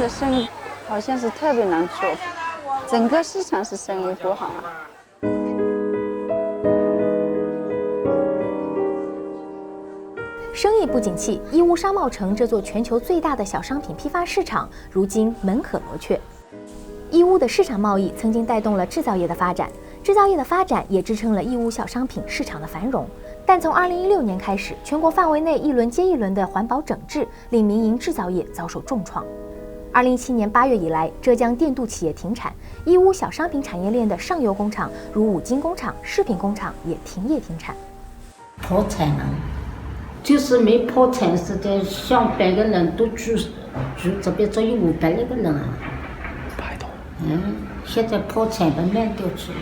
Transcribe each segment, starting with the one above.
的生意好像是特别难做，整个市场是生意不好啊。生意不景气，义乌商贸城这座全球最大的小商品批发市场，如今门可罗雀。义乌的市场贸易曾经带动了制造业的发展，制造业的发展也支撑了义乌小商品市场的繁荣。但从2016年开始，全国范围内一轮接一轮的环保整治，令民营制造业遭受重创。2017年8月以来，浙江电镀企业停产，义乌小商品产业链的上游工厂如五金工厂、饰品工厂也停业停产。破产了，就是没破产似的，上百个人都住这边只有500来个人啊。500多。现在破产了，卖掉去了。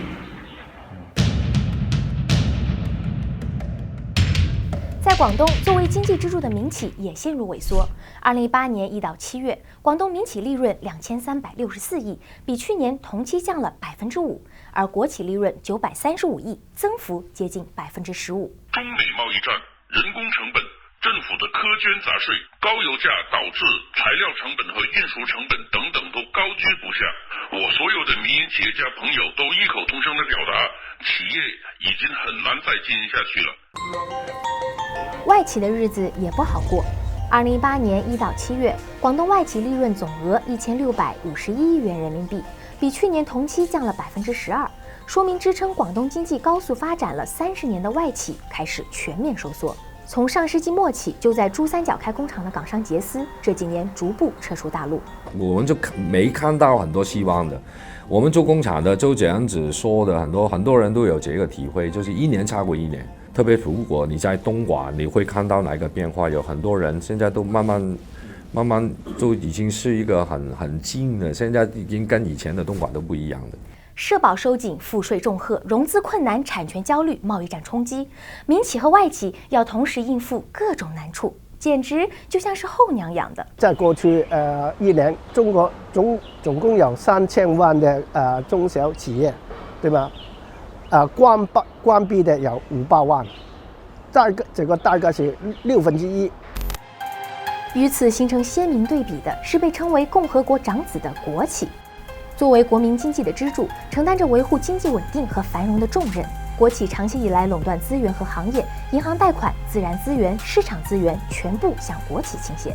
在广东，作为经济支柱的民企也陷入萎缩。2018年1到7月，广东民企利润2364亿，比去年同期降了5%，而国企利润935亿，增幅接近15%。中美贸易战、人工成本、政府的苛捐杂税、高油价导致材料成本和运输成本等等都高居不下。我所有的民营企业家朋友都异口同声地表达，企业已经很难再经营下去了。外企的日子也不好过。2018年1到7月，广东外企利润总额1651亿元人民币，比去年同期降了12%，说明支撑广东经济高速发展了30年的外企开始全面收缩。从上世纪末起，就在珠三角开工厂的港商杰斯，这几年逐步撤出大陆。我们就没看到很多希望的。我们做工厂的就这样子说的，很多人都有这个体会，就是一年差过一年。特别如果你在东莞，你会看到哪个变化？有很多人现在都慢慢就已经是一个很近的，现在已经跟以前的东莞都不一样的。社保收紧，赋税重荷，融资困难，产权焦虑，贸易战冲击，民企和外企要同时应付各种难处，简直就像是后娘养的。在过去一年，中国总共有3000万的中小企业，对吗？关闭的有500万，这个大概是1/6。与此形成鲜明对比的是被称为共和国长子的国企。作为国民经济的支柱，承担着维护经济稳定和繁荣的重任。国企长期以来垄断资源和行业，银行贷款、自然资源、市场资源全部向国企倾斜。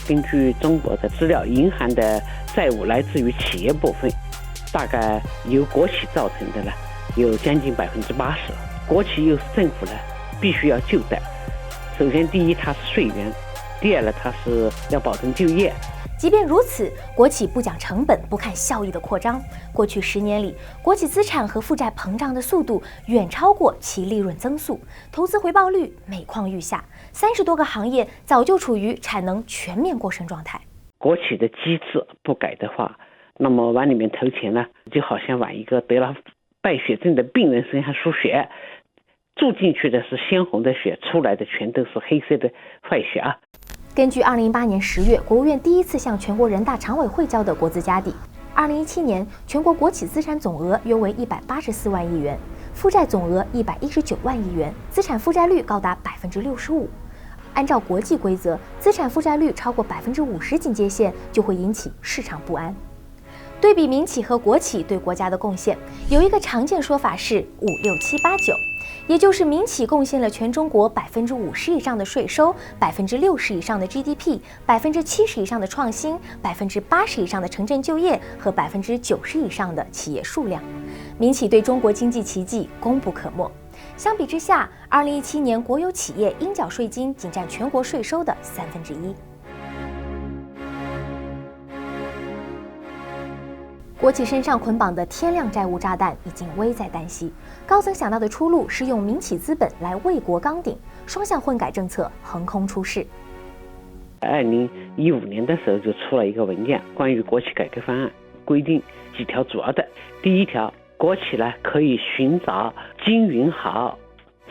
根据中国的资料，银行的债务来自于企业部分，大概由国企造成的呢，有将近80%。国企又是政府呢，必须要救的。首先，第一，它是税源；第二呢，它是要保证就业。即便如此，国企不讲成本、不看效益的扩张，过去10年里，国企资产和负债膨胀的速度远超过其利润增速，投资回报率每况愈下，30多个行业早就处于产能全面过剩状态。国企的机制不改的话，那么往里面投钱呢，就好像往一个得了败血症的病人身上输血，注进去的是鲜红的血，出来的全都是黑色的坏血啊。根据2018年10月国务院第一次向全国人大常委会交的国资家底，2017年全国国企资产总额约为184万亿元，负债总额119万亿元，资产负债率高达65%。按照国际规则，资产负债率超过50%警戒线就会引起市场不安。对比民企和国企对国家的贡献，有一个常见说法是5、6、7、8、9，也就是民企贡献了全中国50%以上的税收，60%以上的 GDP，70% 以上的创新，80%以上的城镇就业和90%以上的企业数量。民企对中国经济奇迹功不可没。相比之下，2017年国有企业应缴税金仅占全国税收的1/3。国企身上捆绑的天量债务炸弹已经危在旦夕，高层想到的出路是用民企资本来为国纲顶，双向混改政策横空出世。2015年的时候就出了一个文件，关于国企改革方案，规定几条主要的。第一条，国企呢可以寻找经营好、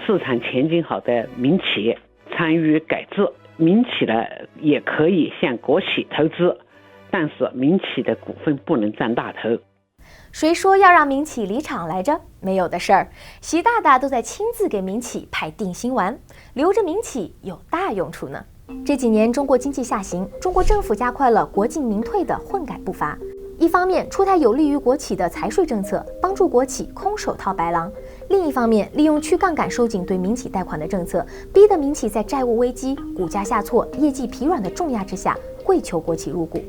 市场前景好的民企参与改制，民企呢也可以向国企投资。但是民企的股份不能占大头。谁说要让民企离场来着？没有的事儿，习大大都在亲自给民企派定心丸，留着民企有大用处呢。这几年中国经济下行，中国政府加快了国进民退的混改步伐。一方面出台有利于国企的财税政策，帮助国企空手套白狼；另一方面，利用去杠杆收紧对民企贷款的政策，逼得民企在债务危机、股价下挫、业绩疲软的重压之下，跪求国企入股。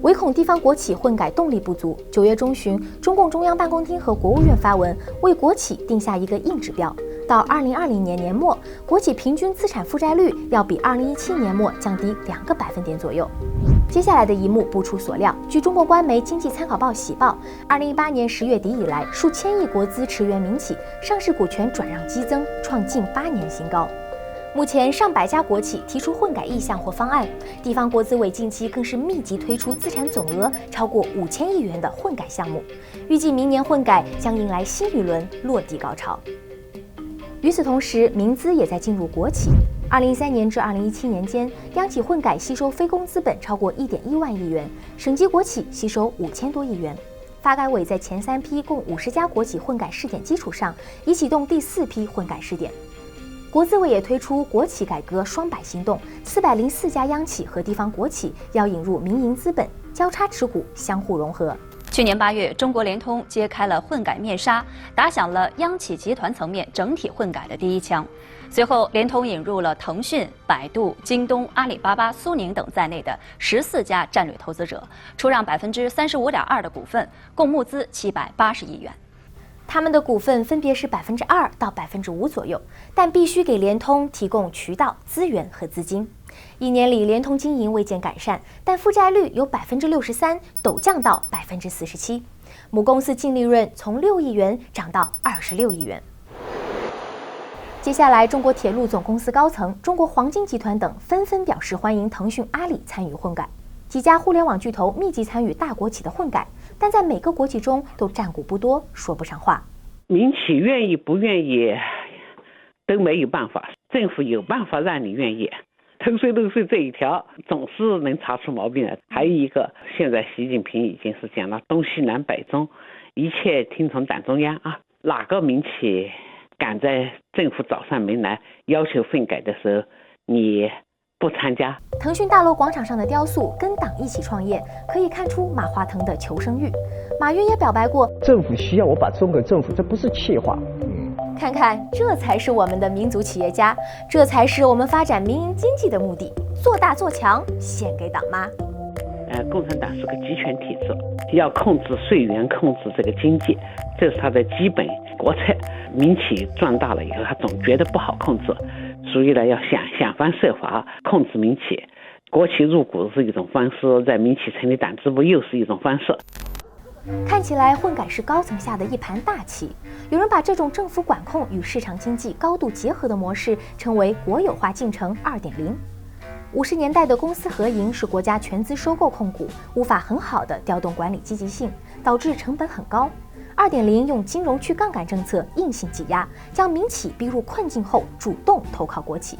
唯恐地方国企混改动力不足，9月中旬，中共中央办公厅和国务院发文，为国企定下一个硬指标。到2020年年末，国企平均资产负债率要比2017年末降低2个百分点左右。接下来的一幕不出所料，据中国官媒《经济参考报》喜报，2018年10月底以来，数千亿国资驰援民企，上市股权转让激增，创近8年新高。目前上百家国企提出混改意向或方案，地方国资委近期更是密集推出资产总额超过5000亿元的混改项目，预计明年混改将迎来新一轮落地高潮。与此同时，民资也在进入国企。2013年至2017年间，央企混改吸收非公资本超过1.1万亿元，省级国企吸收5000多亿元。发改委在前3批共50家国企混改试点基础上，已启动第4批混改试点。国资委也推出国企改革双百行动，404家央企和地方国企要引入民营资本，交叉持股，相互融合。去年8月，中国联通揭开了混改面纱，打响了央企集团层面整体混改的第一枪。随后，联通引入了腾讯、百度、京东、阿里巴巴、苏宁等在内的14家战略投资者，出让35.2%的股份，共募资780亿元。他们的股份分别是2%到5%左右，但必须给联通提供渠道、资源和资金。1年里，联通经营未见改善，但负债率由63%陡降到47%，母公司净利润从6亿元涨到26亿元。接下来，中国铁路总公司高层、中国黄金集团等纷纷表示欢迎腾讯、阿里参与混改。几家互联网巨头密集参与大国企的混改，但在每个国企中都占股不多，说不上话。民企愿意不愿意都没有办法，政府有办法让你愿意。偷税漏税这一条总是能查出毛病的。还有一个，现在习近平已经是讲了东西南北中，一切听从党中央啊。哪个民企敢在政府找上门来要求混改的时候，你不参加？腾讯大楼广场上的雕塑跟党一起创业，可以看出马化腾的求生欲。马云也表白过，政府需要我把送给政府，这不是气话。看看，这才是我们的民族企业家，这才是我们发展民营经济的目的。做大做强，献给党妈。共产党是个集权体制，要控制税源，控制这个经济，这是它的基本国策。民企壮大了以后，他总觉得不好控制，所以呢，要想方设法控制民企。国企入股是一种方式，在民企成立党支部又是一种方式。看起来混改是高层下的一盘大棋，有人把这种政府管控与市场经济高度结合的模式称为国有化进程 2.0。50年代的公私合营是国家全资收购控股，无法很好的调动管理积极性，导致成本很高。2.0 用金融去杠杆政策硬性挤压，将民企逼入困境后主动投靠国企。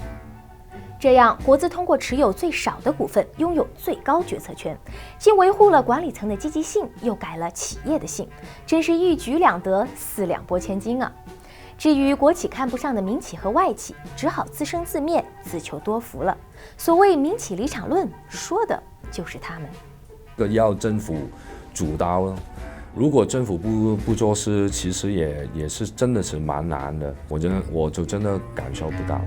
这样，国资通过持有最少的股份，拥有最高决策权，既维护了管理层的积极性，又改了企业的性，真是一举两得，4两拨千斤啊！至于国企看不上的民企和外企，只好自生自灭，自求多福了。所谓民企离场论，说的就是他们。要政府主导了，如果政府不做事，其实也是真的是蛮难的。我就真的感受不到。